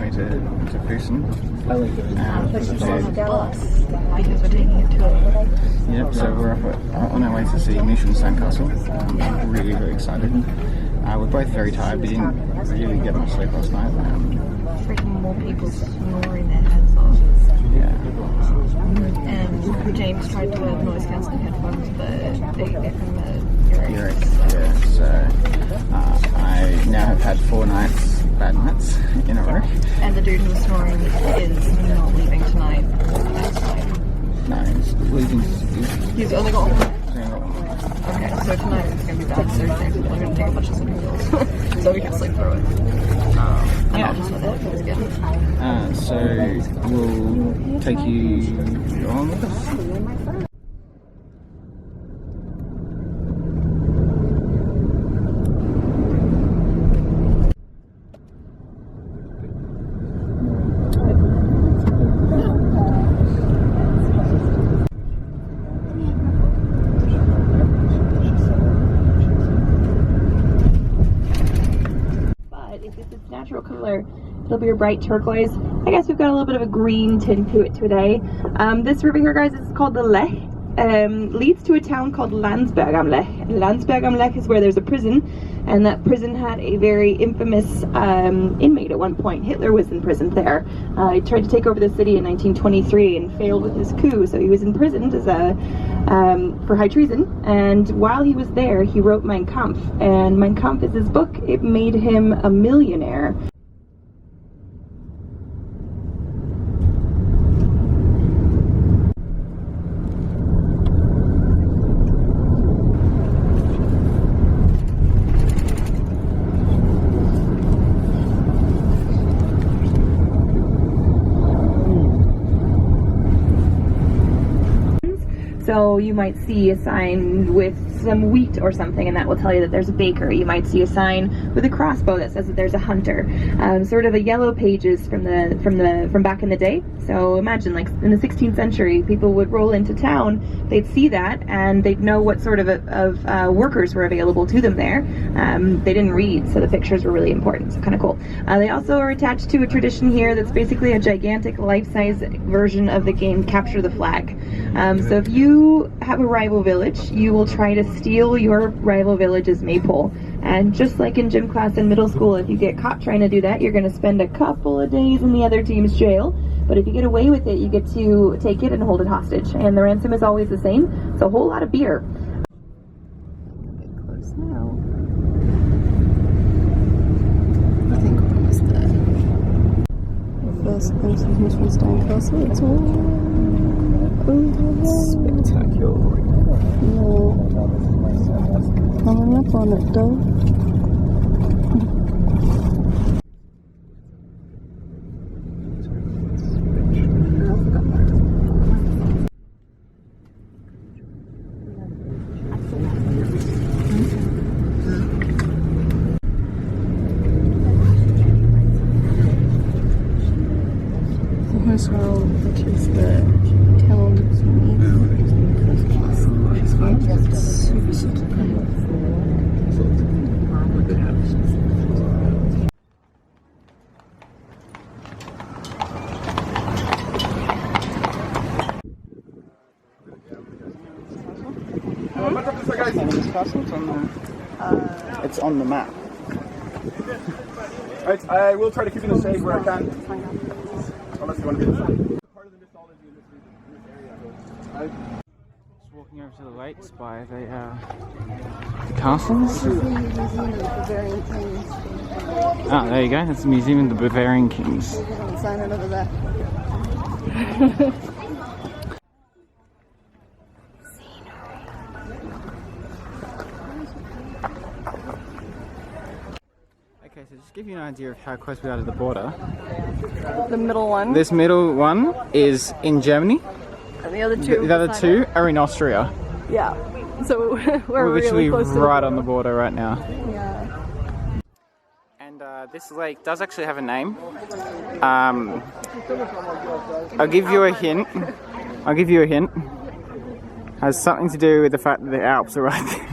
way to Füssen. Because we're taking a tour. Yep, so we're on our way to see Neuschwanstein Castle. Really, really excited. We're both very tired. We didn't really get much sleep last night. Freaking more people snoring their heads off. Yeah. And James tried to wear noise cancelling headphones, but they get him the earaches. Yeah, so I now have had 4 bad nights in a row. And the dude who was snoring is not leaving tonight. No, he's leaving. He's only got one. Okay, so tonight it's going to be bad. Thursday, we're going to take a bunch of sleeping pills. So we can sleep through it. And I'll just let the headphones get. So we'll take you on with us. Natural color, it'll be a bright turquoise. I guess we've got a little bit of a green tint to it today. This river here, guys, is called the Lech. Leads to a town called Landsberg am Lech. Landsberg am Lech is where there's a prison, and that prison had a very infamous inmate at one point. Hitler was imprisoned there. He tried to take over the city in 1923 and failed with his coup, so he was imprisoned as for high treason. And while he was there, he wrote Mein Kampf, and Mein Kampf is his book. It made him a millionaire. So you might see a sign with some wheat or something, and that will tell you that there's a baker. You might see a sign with a crossbow that says that there's a hunter. Sort of a yellow pages from back in the day. So imagine, like in the 16th century, people would roll into town, they'd see that, and they'd know what sort of workers were available to them there. They didn't read, so the pictures were really important. So kind of cool. They also are attached to a tradition here that's basically a gigantic life-size version of the game Capture the Flag. So if you have a rival village, you will try to steal your rival village's maypole. And just like in gym class in middle school, if you get caught trying to do that, you're going to spend a couple of days in the other team's jail. But if you get away with it, you get to take it and hold it hostage. And the ransom is always the same. It's a whole lot of beer. Get close now. I think we're almost there. First glimpse of Neuschwanstein Castle. It's all spectacular. Yeah. Coming up on it though. Which is the town super, super pretty. It's on the map. Right, I will try to keep it in safe where I can. Unless you want to be part of the mythology in this area. Just walking over to the lakes by the castles. Oh, there you go. That's the Museum of the Bavarian Kings. Sign it over there. Okay, so just to give you an idea of how close we are to the border. The middle one. This middle one is in Germany. And the other two. The other two are in Austria. Yeah. So we're literally really close to right on the border right now. Yeah. And this lake does actually have a name. I'll give you a hint. Has something to do with the fact that the Alps are right there.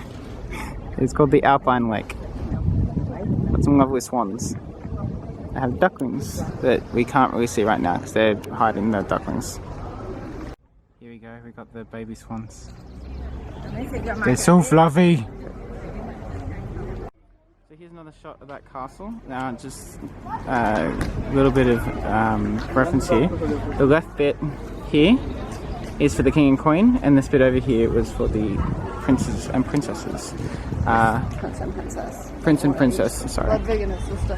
It's called the Alpine Lake. Got some lovely swans. They have ducklings that we can't really see right now because they're hiding the ducklings. Here we go, we got the baby swans. They're so fluffy! So here's another shot of that castle. Now just a little bit of reference here. The left bit here is for the king and queen, and this bit over here was for the princes and princesses. Prince and princess. Prince and princess, sorry. Ludwig and his sister.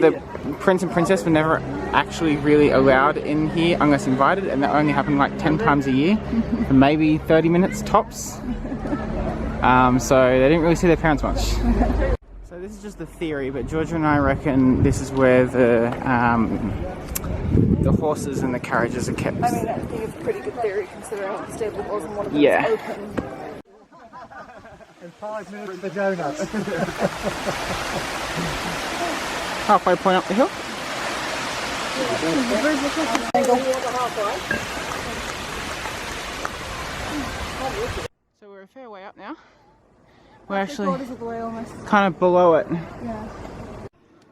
The prince and princess were never actually really allowed in here unless invited, and that only happened like 10 times a year, for maybe 30 minutes tops. So they didn't really see their parents much. So this is just the theory, but Georgia and I reckon this is where the horses and the carriages are kept. I mean, I think it's a pretty good theory considering all the stable was and one of them Yeah. is open. In 5 minutes, the donuts. Halfway point up the hill. So we're a fair way up now. We're actually kind of below it. Yeah.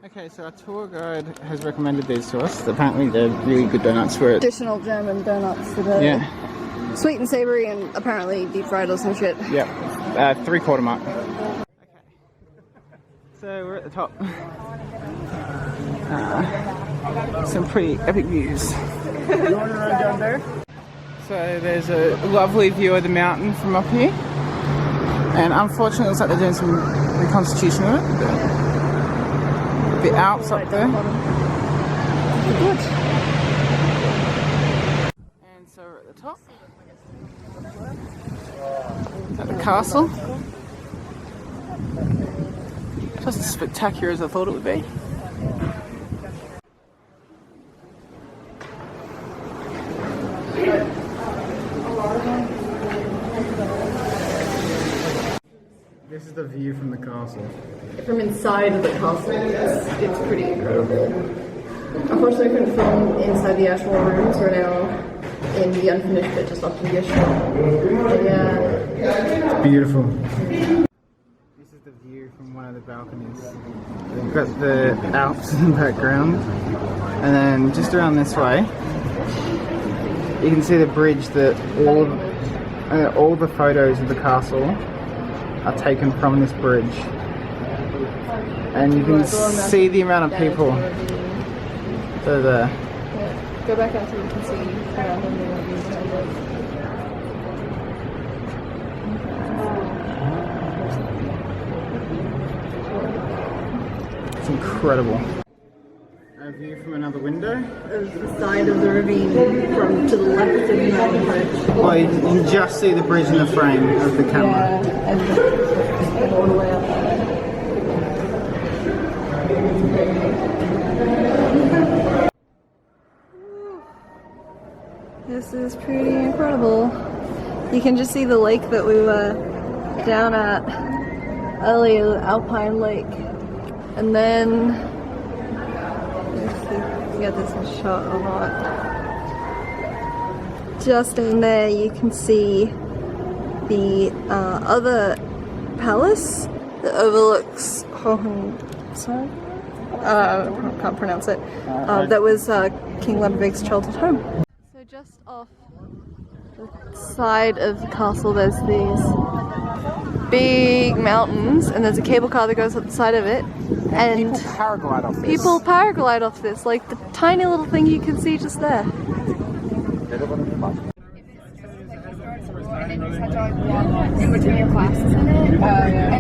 Okay, so our tour guide has recommended these to us. Apparently they're really good donuts for it. Traditional German donuts that are sweet and savory and apparently deep fried or some shit. Yep, 3/4 mark. Okay, so we're at the top. Some pretty epic views. You want to run down there? So there's a lovely view of the mountain from up here. And unfortunately it looks like they're doing some reconstitution of it. The Alps up there. Good. And so we're at the top. At the castle. Just as spectacular as I thought it would be. This is the view from the castle. From inside of the castle, it's pretty incredible. Unfortunately, I couldn't film inside the actual rooms. We're now in the unfinished bit just off the Yeshua. But yeah. It's beautiful. This is the view from one of the balconies. We've got the Alps in the background. And then just around this way, you can see the bridge that all the photos of the castle are taken from this bridge. And you can see the amount of people that are there. Yeah. Go back out so you can see around them. It's incredible. A view from another window. The side of the ravine from to the left of the mountain bridge. Well, you can just see the bridge in the frame of the camera. Yeah, and all the way up. This is pretty incredible. You can just see the lake that we were down at earlier, Alpine Lake. And then, let's see if we get this in shot or not. Just in there you can see the other palace that overlooks sorry? I can't pronounce it. That was King Ludwig's childhood home. So just off the side of the castle there's these big mountains and there's a cable car that goes up the side of it. And people paraglide off this. People paraglide off this, like the tiny little thing you can see just there. In between your classes in it? Oh yeah.